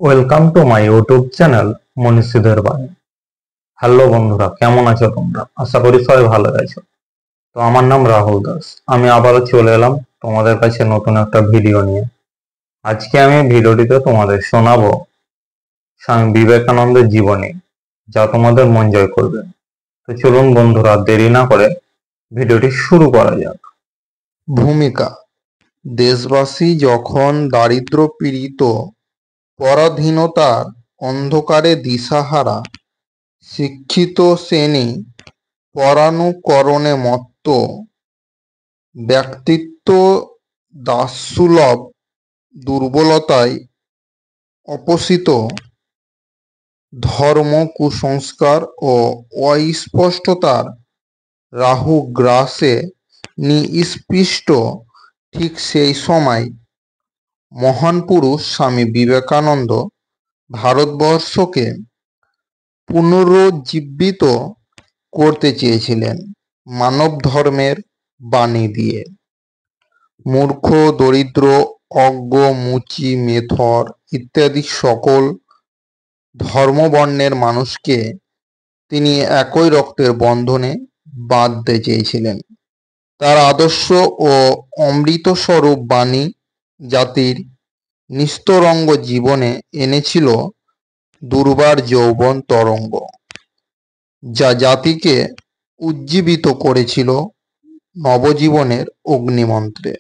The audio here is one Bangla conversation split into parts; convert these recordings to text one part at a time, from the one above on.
Welcome to my YouTube channel মনীষীদের বাণী। হ্যালো বন্ধুরা, কেমন আছো তোমরা? আশা করি সবাই ভালো আছো। তো আমার নাম রাহুল দাস। আমি আবারও চলে এলাম তোমাদের কাছে নতুন একটা ভিডিও নিয়ে। আজকে আমি ভিডিওটিতে তোমাদের শোনাবো স্বামী বিবেকানন্দের জীবনী, যা তোমাদের মন জয় করবে। তো চলুন বন্ধুরা, দেরি না করে ভিডিওটি শুরু করা যাক। ভূমিকা। দেশবাসী যখন দারিদ্র্যপীড়িত, পরাধীনতার অন্ধকারে দিশাহারা, শিক্ষিত শ্রেণী পরানুকরণে মত্ত, ব্যক্তিত্ব দাসসুলভ, দুর্বলতায় অপসিত, ধর্ম কুসংস্কার ও অস্পষ্টতার রাহু গ্রাসে নিস্পৃষ্ট, ঠিক সেই সময় মহান পুরুষ স্বামী বিবেকানন্দ ভারতবর্ষকে পুনরুজ্জীবিত করতে চেয়েছিলেন মানব ধর্মের বাণী দিয়ে। মূর্খ, দরিদ্র, অজ্ঞ, মুচি, মেথর ইত্যাদি সকল ধর্মবর্ণের মানুষকে তিনি একই রক্তের বন্ধনে বাঁধতে চেয়েছিলেন। তার আদর্শ ও অমৃতস্বরূপ বাণী জাতির নিস্তরঙ্গ জীবনে এনেছিল দুর্বার যৌবন তরঙ্গ, যা জাতিকে উজ্জীবিত করেছিল নবজীবনের অগ্নিমন্ত্রে।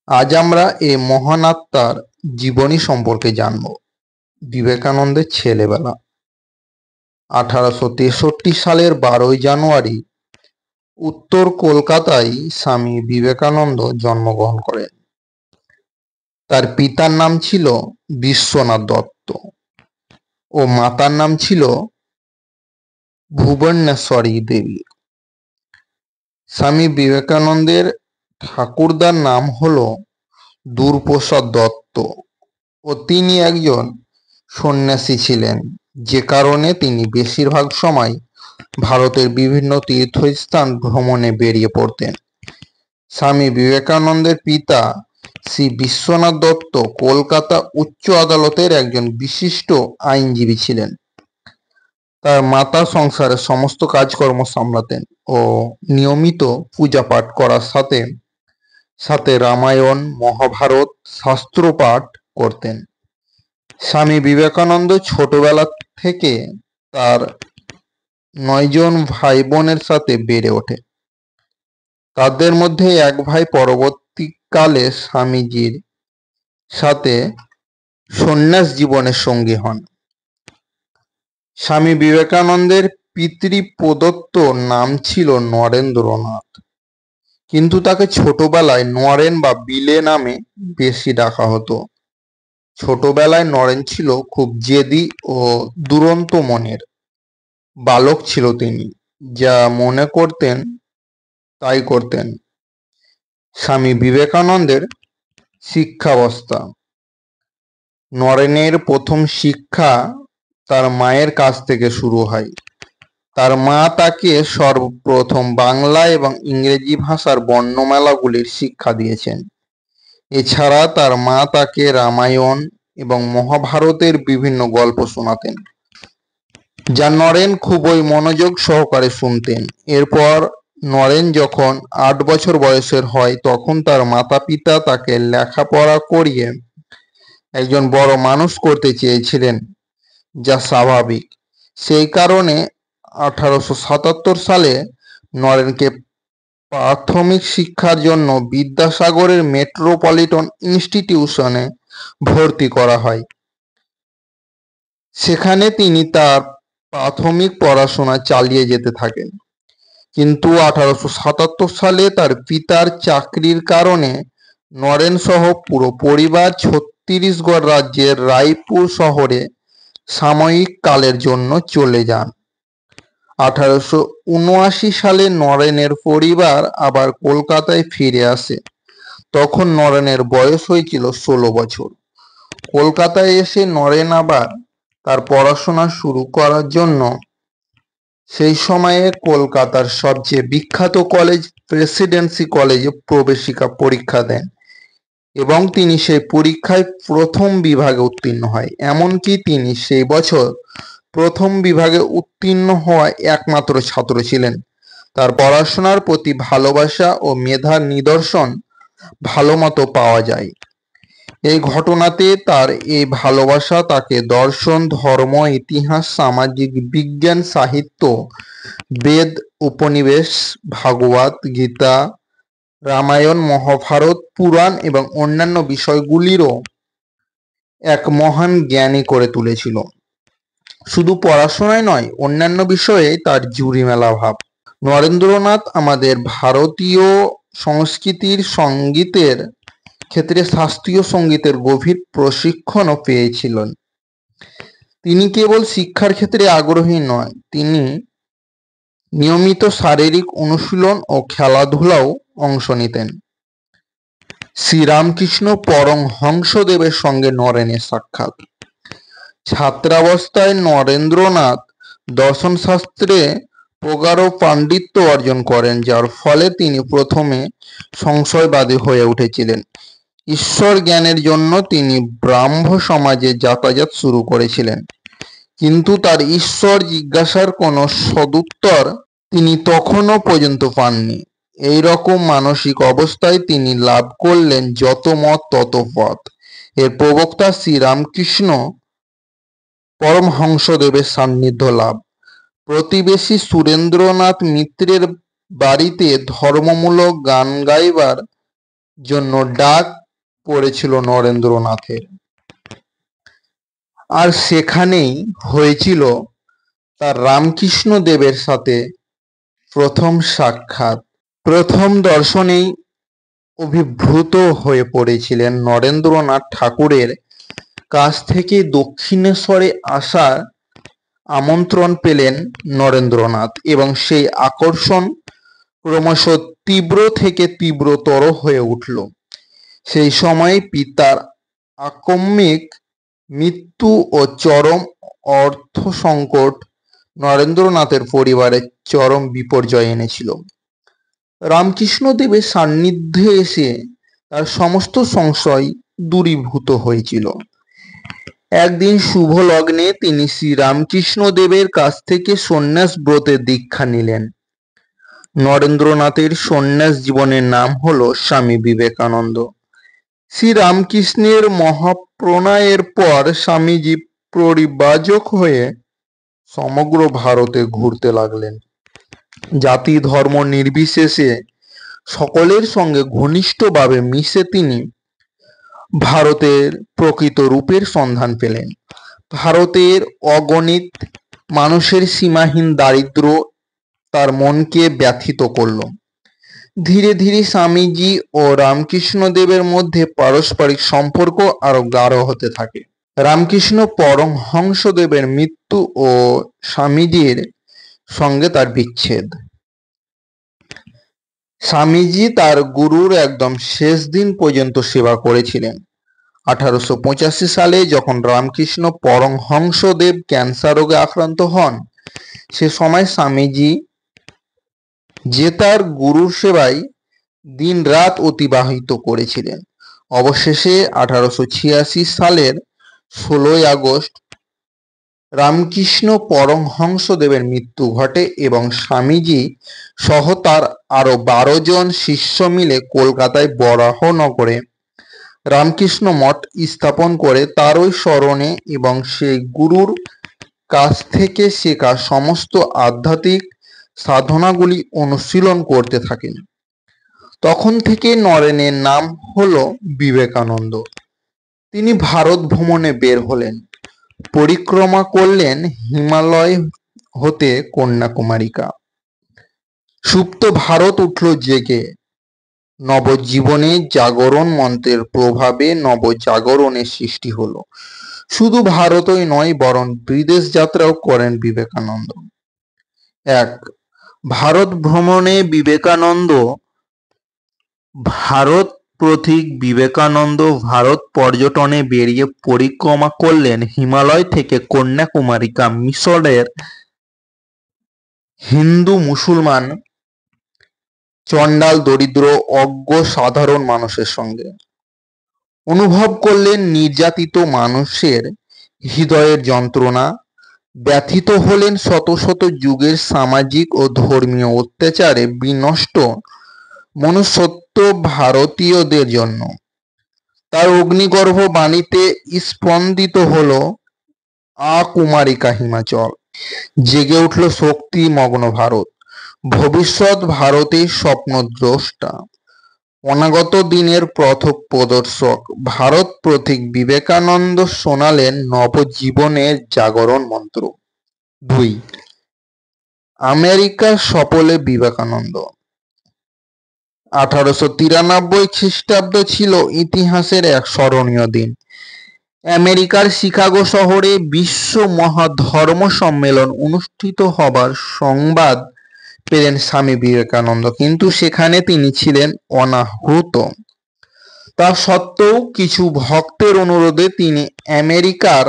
আজ আমরা এই মহান আত্মার জীবনী সম্পর্কে জানব। বিবেকানন্দের ছেলেবেলা। 1863 সালের 12 জানুয়ারি উত্তর কলকাতায় স্বামী বিবেকানন্দ জন্মগ্রহণ করেন। তার পিতার নাম ছিল বিশ্বনাথ দত্ত ও মাতার নাম ছিল ভুবনেশ্বরী দেবী। স্বামী বিবেকানন্দের ঠাকুরদার নাম হল দূরপ্রসাদ দত্ত ও তিনি একজন সন্ন্যাসী ছিলেন, যে কারণে তিনি বেশিরভাগ সময় ভারতের বিভিন্ন তীর্থস্থান ভ্রমণে বেরিয়ে পড়তেন। স্বামী বিবেকানন্দের পিতা শ্রী বিশ্বনাথ দত্ত কলকাতা উচ্চ আদালতের একজন বিশিষ্ট আইনজীবী ছিলেন। তার মাতা সংসারের সমস্ত কাজকর্ম সামলাতেন ও নিয়মিত পূজা পাঠ করার সাথে সাথে রামায়ণ, মহাভারত শাস্ত্রপাঠ করতেন। স্বামী বিবেকানন্দ ছোটবেলা থেকে তার 9 জন ভাই বোনের সাথে বেড়ে ওঠে। তাদের মধ্যে এক ভাই পরবর্তীকালে স্বামীজির সাথে সন্ন্যাস জীবনের সঙ্গী হন। স্বামী বিবেকানন্দের পিতৃপ্রদত্ত নাম ছিল নরেন্দ্রনাথ, কিন্তু তাকে ছোটবেলায় নরেন বা বিলে নামে বেশি ডাকা হতো। ছোটবেলায় নরেন ছিল খুব জেদি ও দুরন্ত মনের বালক ছিল তিনি, যা মনে করতেন তাই করতেন। স্বামী বিবেকানন্দের শিক্ষাবস্থা। নরেনের প্রথম শিক্ষা তার মায়ের কাছ থেকে শুরু হয়। তার মা তাকে সর্বপ্রথম বাংলা এবং ইংরেজি ভাষার বর্ণমালাগুলির শিক্ষা দিয়েছেন। এছাড়া তার মা তাকে রামায়ণ এবং মহাভারতের বিভিন্ন গল্প শোনাতেন, যা নরেন খুবই মনোযোগ সহকারে শুনতেন। এরপর নরেন যখন 8 বছর বয়সের হয়, তখন তার মাতা পিতা তাকে লেখাপড়া করিয়ে একজন বড় মানুষ করতে চেয়েছিলেন, যা স্বাভাবিক। সেই কারণে 1877 সালে নরেনকে প্রাথমিক শিক্ষার জন্য বিদ্যাসাগরের মেট্রোপলিটন ইনস্টিটিউশনে ভর্তি করা হয়। সেখানে তিনি তার প্রাথমিক পড়াশোনা চালিয়ে যেতে থাকেন, কিন্তু 1877 সালে তার পিতার চাকরির কারণে নরেন সহ পুরো পরিবার ছত্তিশগড় রাজ্যের রায়পুর শহরে সাময়িক কালের জন্য চলে যান। 1879 সালে নরেনের পরিবার আবার কলকাতায় ফিরে আসে। তখন নরেনের বয়স হয়েছিল 16 বছর। কলকাতায় এসে নরেন আবার তার পড়াশোনা শুরু করার জন্য সেই সময়ে কলকাতার সবচেয়ে বিখ্যাত কলেজ প্রেসিডেন্সি কলেজে প্রবেশিকা পরীক্ষা দেন এবং তিনি সেই পরীক্ষায় প্রথম বিভাগে উত্তীর্ণ হয়। এমনকি তিনি সেই বছর প্রথম বিভাগে উত্তীর্ণ হওয়া একমাত্র ছাত্র ছিলেন। তার পড়াশোনার প্রতি ভালোবাসা ও মেধার নিদর্শন ভালোমতো পাওয়া যায়। এই ঘটনাতে তার এই ভালোবাসা তাকে দর্শন, ধর্ম, ইতিহাস, সামাজিক বিজ্ঞান, সাহিত্য, বেদ, উপনিবেশ, ভাগবত গীতা, রামায়ণ, মহাভারত, পুরাণ এবং অন্যান্য বিষয়গুলিরও এক মহান জ্ঞানী করে তুলেছিল। শুধু পড়াশোনায় নয়, অন্যান্য বিষয়ে তার জুড়ি মেলা ভাব। নরেন্দ্রনাথ আমাদের ভারতীয় সংস্কৃতির সঙ্গীতের ক্ষেত্রে শাস্ত্রীয় সঙ্গীতের গভীর প্রশিক্ষণও পেয়েছিলেন। তিনি কেবল শিক্ষার ক্ষেত্রে আগ্রহী নয়, তিনি নিয়মিত শারীরিক অনুশীলন ও খেলাধুলাও অংশ নিতেন। শ্রীরামকৃষ্ণ পরমহংসদেবের সঙ্গে নরেনের সাক্ষাৎ। ছাত্রাবস্থায় নরেন্দ্রনাথ দর্শনশাস্ত্রে প্রগাঢ় পাণ্ডিত্য অর্জন করেন, যার ফলে তিনি প্রথমে সংশয়বাদী হয়ে উঠেছিলেন। ঈশ্বর জ্ঞানের জন্য তিনি ব্রাহ্ম সমাজে যাতায়াত শুরু করেছিলেন, কিন্তু তার ঈশ্বর জিজ্ঞাসার কোনো সদুত্তর তিনি তখনও পর্যন্ত পাননি। এই রকম মানসিক অবস্থায় তিনি লাভ করলেন যত মত তত পথ এর প্রবক্তা শ্রীরামকৃষ্ণ পরমহংসদেবের সান্নিধ্য লাভ। প্রতিবেশী সুরেন্দ্রনাথ মিত্রের বাড়িতে ধর্মমূলক গান গাইবার জন্য ডাক পড়েছিল নরেন্দ্রনাথের, আর সেখানেই হয়েছিল তার রামকৃষ্ণ দেবের সাথে প্রথম সাক্ষাৎ। প্রথম দর্শনেই অভিভূত হয়ে পড়েছিলেন। নরেন্দ্রনাথ ঠাকুরের কাছ থেকে দক্ষিণেশ্বরে আসার আমন্ত্রণ পেলেন নরেন্দ্রনাথ, এবং সেই আকর্ষণ ক্রমশ তীব্র থেকে তীব্রতর হয়ে উঠল। সেই সময় পিতার আকস্মিক মৃত্যু ও চরম অর্থ সংকট নরেন্দ্রনাথের পরিবারে চরম বিপর্যয় এনেছিল। রামকৃষ্ণদেবের সান্নিধ্যে এসে তার সমস্ত সংশয় দূরীভূত হয়েছিল। একদিন শুভ লগ্নে তিনি শ্রীরামকৃষ্ণদেবের কাছ থেকে সন্ন্যাস ব্রতের দীক্ষা নিলেন। নরেন্দ্রনাথের সন্ন্যাস জীবনের নাম হল স্বামী বিবেকানন্দ। শ্রীরামকৃষ্ণের মহাপ্রণয়ের পর স্বামীজি পরিব্রাজক হয়ে সমগ্র ভারতে ঘুরতে লাগলেন। জাতি ধর্ম নির্বিশেষে সকলের সঙ্গে ঘনিষ্ঠভাবে মিশে তিনি ভারতের প্রকৃত রূপের সন্ধান পেলেন। ভারতের অগণিত মানুষের সীমাহীন দারিদ্র্য তার মনকে ব্যথিত করল। ধীরে ধীরে স্বামীজি ও রামকৃষ্ণদেবের মধ্যে পারস্পরিক সম্পর্ক আরো গাঢ় হতে থাকে। রামকৃষ্ণ পরমহংসদেবের মৃত্যু ও স্বামীজির সঙ্গে তার বিচ্ছেদ। স্বামীজি তার গুরুর একদম শেষ দিন পর্যন্ত সেবা করেছিলেন। 1885 সালে যখন রামকৃষ্ণ পরমহংসদেব ক্যান্সার রোগে আক্রান্ত হন, সে সময় স্বামীজি যে তার গুরুর সেবায় দিন রাত অতিবাহিত করেছিলেন। অবশেষে 1886 সালের 16 আগস্ট রামকৃষ্ণ পরমহংসদেবের মৃত্যু ঘটে এবং স্বামীজি সহ তার আরো 12 জন শিষ্য মিলে কলকাতায় বরাহনগরে রামকৃষ্ণ মঠ স্থাপন করে তারই স্মরণে এবং সেই গুরুর কাছ থেকে শেখা সমস্ত আধ্যাত্মিক সাধনাগুলি অনুশীলন করতে থাকেন। তখন থেকে নরেনের নাম হল বিবেকানন্দ। তিনি ভারত ভ্রমণে বের হলেন, পরিক্রমা করলেন হিমালয় হতে কন্যাকুমারিকা। সুপ্ত ভারত উঠল জেগে। নবজীবনে জাগরণ মন্ত্রের প্রভাবে নবজাগরণের সৃষ্টি হলো। শুধু ভারতই নয়, বরং বিদেশ যাত্রাও করেন বিবেকানন্দ। এক, ভারত ভ্রমণে বিবেকানন্দ। ভারত পথিক বিবেকানন্দ ভারত পর্যটনে বেরিয়ে পরিক্রমা করলেন হিমালয় থেকে কন্যাকুমারিকা, মিশরের হিন্দু, মুসলমান, চণ্ডাল, দরিদ্র, অজ্ঞ সাধারণ মানুষের সঙ্গে। অনুভব করলেন নির্যাতিত মানুষের হৃদয়ের যন্ত্রণা, ব্যথিত হলেন শত শত যুগের সামাজিক ও ধর্মীয় অত্যাচারে বিনষ্ট মনুষ্যত্ব ভারতীয়দের জন্য। তার অগ্নিগর্ভ বাণীতে স্পন্দিত হলো কুমারিকা হিমাচল, জেগে উঠল শক্তিমগ্ন ভারত, ভবিষ্যৎ ভারতের স্বপ্নদ্রষ্টা, অনাগত দিনের পথ প্রদর্শক ভারত প্রতীক বিবেকানন্দ শোনালেন নবজীবনের জাগরণ মন্ত্র। 2. আমেরিকা সফলে বিবেকানন্দ। 1893 খ্রিস্টাব্দ ছিল ইতিহাসের এক স্মরণীয় দিন। আমেরিকার শিকাগো শহরে বিশ্ব মহাধর্ম সম্মেলন অনুষ্ঠিত হবার সংবাদ পেলেন স্বামী বিবেকানন্দ, কিন্তু সেখানে তিনি ছিলেন অনাহূত। তা সত্ত্বেও কিছু ভক্তের অনুরোধে তিনি আমেরিকার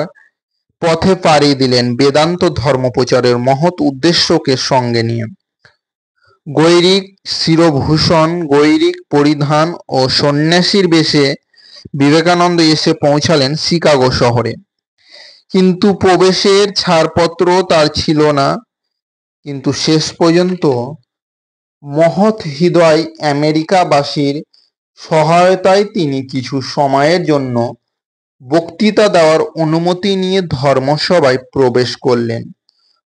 পথে পাড়ি দিলেন বেদান্ত ধর্ম প্রচারের মহৎ উদ্দেশ্যকে সঙ্গে নিয়ে। গৈরিক শিরভূষণ, গৈরিক পরিধান ও সন্ন্যাসীর বেশে বিবেকানন্দ এসে পৌঁছালেন শিকাগো শহরে, কিন্তু প্রবেশের ছাড়পত্র তার ছিল না। কিন্তু শেষ পর্যন্ত মহৎ হৃদয় আমেরিকাবাসীর সহায়তায় তিনি কিছু সময়ের জন্য বক্তৃতা দেওয়ার অনুমতি নিয়ে ধর্মসভায় প্রবেশ করলেন।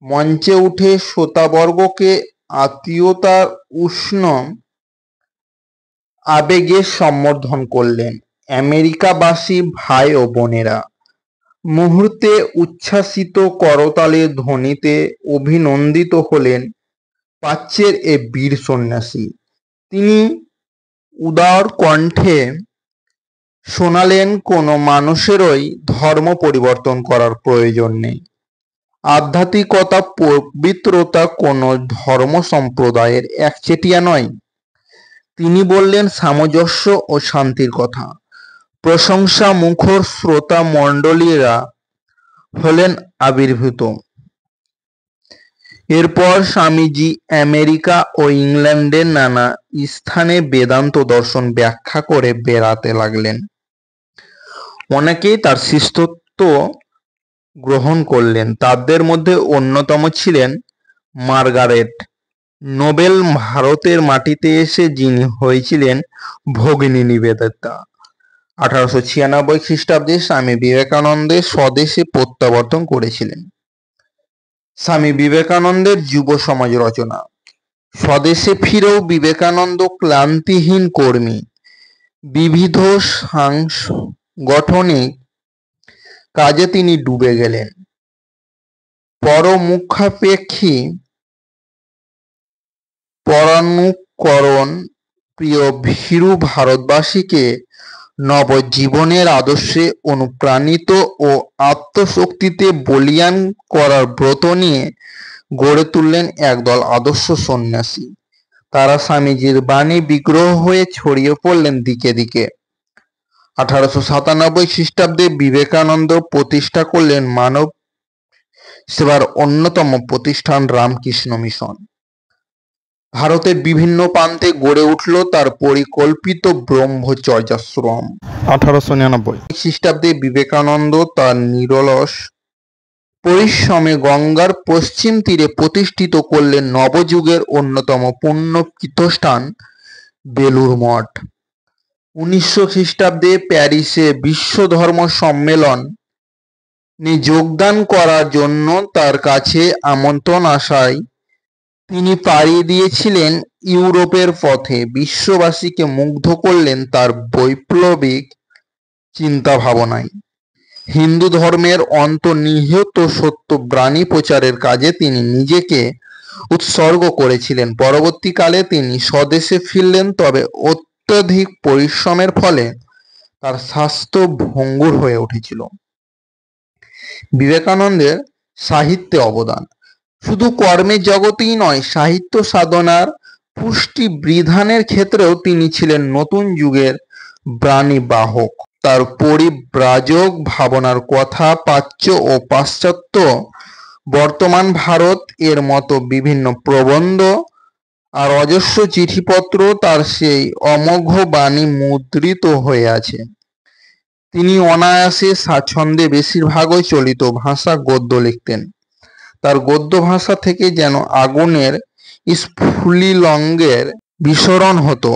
মঞ্চে উঠে শ্রোতাবর্গকে আত্মীয়তার উষ্ণ আবেগে সম্বোধন করলেন। আমেরিকাবাসী ভাই ও বোনেরা মুহূর্তে উচ্ছ্বাসিত করতালের ধ্বনিতে অভিনন্দিত হলেন প্রাচ্যের এ বীর সন্ন্যাসী। তিনি উদার কণ্ঠে শোনালেন, কোনো মানুষেরই ধর্ম পরিবর্তন করার প্রয়োজন নেই। আধ্যাত্মিকতা, পবিত্রতা কোনো ধর্ম সম্প্রদায়ের একচেটিয়া নয়। তিনি বললেন সামঞ্জস্য ও শান্তির কথা। প্রশংসা মুখর শ্রোতা মণ্ডলীরা হলেন আবির্ভূত। এরপর স্বামীজি আমেরিকা ও ইংল্যান্ডের নানা স্থানে বেদান্ত দর্শন ব্যাখ্যা করে বেড়াতে লাগলেন। অনেকেই তার শিষ্যত্ব গ্রহণ করলেন। তাদের মধ্যে অন্যতম ছিলেন মার্গারেট নোবেল, ভারতের মাটিতে এসে যিনি হয়েছিলেন ভগিনী নিবেদিতা। 1896 খ্রিস্টাব্দে স্বামী বিবেকানন্দের স্বদেশে প্রত্যাবর্তন করেছিলেন। স্বামী বিবেকানন্দের যুব সমাজ রচনা। স্বদেশে ফিরেও বিবেকানন্দ ক্লান্তিহীন কর্মী। বিবিধ সাংগঠনিক কাজে তিনি ডুবে গেলেন। পরমুখাপেক্ষী পরানুকরণ প্রিয় ভীরু ভারতবাসীকে নবজীবনের আদর্শে অনুপ্রাণিত ও আত্মশক্তিতে বলীয়ান করার ব্রত নিয়ে গড়ে তুললেন একদল আদর্শ সন্ন্যাসী। তারা স্বামীজির বাণী বিগ্রহ হয়ে ছড়িয়ে পড়লেন দিকে দিকে। 1897 খ্রিস্টাব্দে বিবেকানন্দ প্রতিষ্ঠা করলেন মানব সেবার অন্যতম প্রতিষ্ঠান রামকৃষ্ণ মিশন। ভারতের বিভিন্ন প্রান্তে গড়ে উঠল তার পরিকল্পিত ব্রহ্মচর্যাশ্রম। 1899 খ্রিস্টাব্দে বিবেকানন্দ তার নিরলস পরিশ্রমে গঙ্গার পশ্চিম তীরে প্রতিষ্ঠিত করলেন নবযুগের অন্যতম পুণ্য তীর্থস্থান বেলুড় মঠ। 1900 খ্রিস্টাব্দে প্যারিসে বিশ্ব ধর্ম সম্মেলনে যোগদান করার জন্য তার কাছে আমন্ত্রণ আসায় তিনি পাড়ি দিয়েছিলেন ইউরোপের পথে। বিশ্ববাসীকে মুগ্ধ করলেন তার বৈপ্লবিক চিন্তা ভাবনায়। হিন্দু ধর্মের অন্তর্নিহিত সত্য বাণী প্রচারের কাজে তিনি নিজেকে উৎসর্গ করেছিলেন। পরবর্তীকালে তিনি স্বদেশে ফিরলেন, তবে অত্যধিক পরিশ্রমের ফলে তার স্বাস্থ্য ভঙ্গুর হয়ে উঠেছিল। বিবেকানন্দের সাহিত্যে অবদান। শুধু কর্মের জগতেই নয়, সাহিত্য সাধনার পুষ্টি বিধানের ক্ষেত্রেও তিনি ছিলেন নতুন যুগের বাণীবাহক। তার পরিব্রাজক ভাবনার কথা প্রাচ্য ও পাশ্চাত্য, বর্তমান ভারত এর মতো বিভিন্ন প্রবন্ধ আর অজস্র চিঠিপত্র তার সেই অমোঘ বাণী মুদ্রিত হয়ে আছে। তিনি অনায়াসে স্বাচ্ছন্দ্যে বেশিরভাগই চলিত ভাষা গদ্য লিখতেন। তার গদ্য ভাষা থেকে যেন আগুনের স্ফুলিঙ্গের বিস্ফোরণ হতো।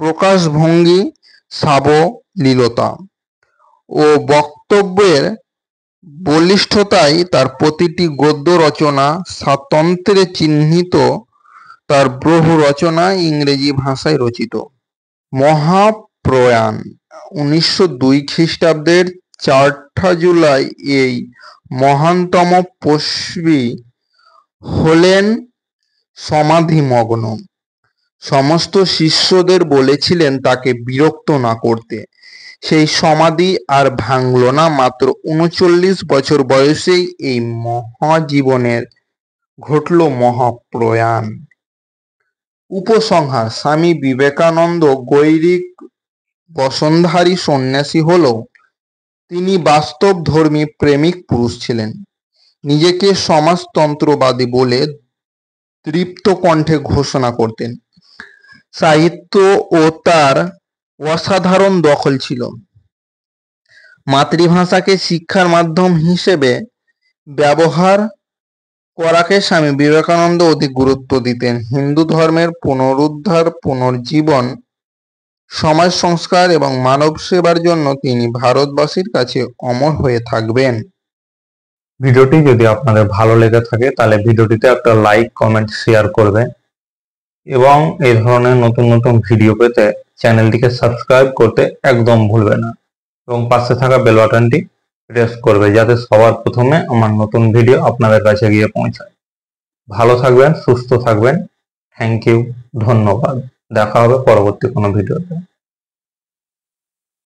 প্রকাশভঙ্গি, সাবলীলতা ও বক্তব্যের বলিষ্ঠতায় তার প্রতিটি গদ্য রচনা স্বাতন্ত্র্যে চিহ্নিত। তার বহু রচনা ইংরেজি ভাষায় রচিত। মহাপ্রয়াণ 1902 খ্রিস্টাব্দের 4 জুলাই এই মহানতম পশবী হলেন সমাধিমগ্ন। সমস্ত শিষ্যদের বলেছিলেন তাকে বিরক্ত না করতে। সেই সমাধি আর ভাঙল না। মাত্র 39 বছর বয়সেই এই মহাজীবনের ঘটল মহাপ্রয়াণ। উপসংহার: স্বামী বিবেকানন্দ গৈরিক বসনধারী সন্ন্যাসী হলেও তিনি বাস্তবধর্মী প্রেমিক পুরুষ ছিলেন। নিজেকে সমাজতন্ত্রবাদী বলে দৃপ্ত কণ্ঠে ঘোষণা করতেন। সাহিত্য ও তার অসাধারণ দখল ছিল। মাতৃভাষাকে শিক্ষার মাধ্যম হিসেবে ব্যবহার করাকে স্বামী বিবেকানন্দ অধিক গুরুত্ব দিতেন। হিন্দু ধর্মের পুনরুদ্ধার, পুনর্জীবন, সমাজ সংস্কার এবং মানব সেবার জন্য তিনি ভারতবাসীর কাছে অমর হয়ে থাকবেন। ভিডিওটি যদি আপনাদের ভালো লেগে থাকে তাহলে ভিডিওটিতে একটা লাইক, কমেন্ট, শেয়ার করবেন এবং এই ধরনের নতুন নতুন ভিডিও পেতে চ্যানেলটিকে সাবস্ক্রাইব করতে একদম ভুলবেন না এবং পাশে থাকা বেল বাটনটি প্রেস করবে যাতে সবার প্রথমে আমার নতুন ভিডিও আপনাদের কাছে গিয়ে পৌঁছায়। ভালো থাকবেন, সুস্থ থাকবেন। থ্যাংক ইউ, ধন্যবাদ। দেখা হবে পরবর্তী কোনো ভিডিওতে।